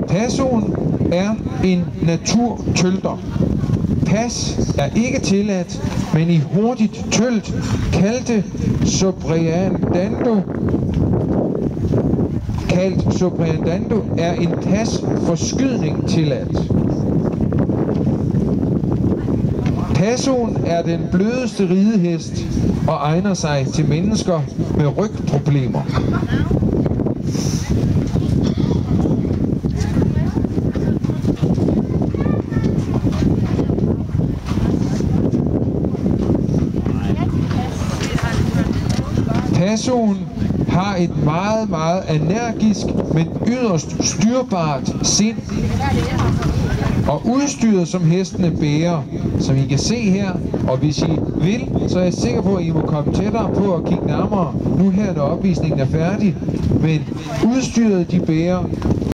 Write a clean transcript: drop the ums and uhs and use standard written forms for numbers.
Tassoen er en naturtølter. Pas er ikke tilladt, men i hurtigt tølt kaldt sopriandando er en tasforskydning tilladt. Tassoen er den blødeste ridehest og egner sig til mennesker med rygproblemer. Tassoen har et meget energisk, men yderst styrbart sind. Og udstyret, som hestene bærer, som I kan se her, og hvis I vil, så er jeg sikker på, at I må komme tættere på og kigge nærmere, nu her, når opvisningen er færdig. Men udstyret, de bærer,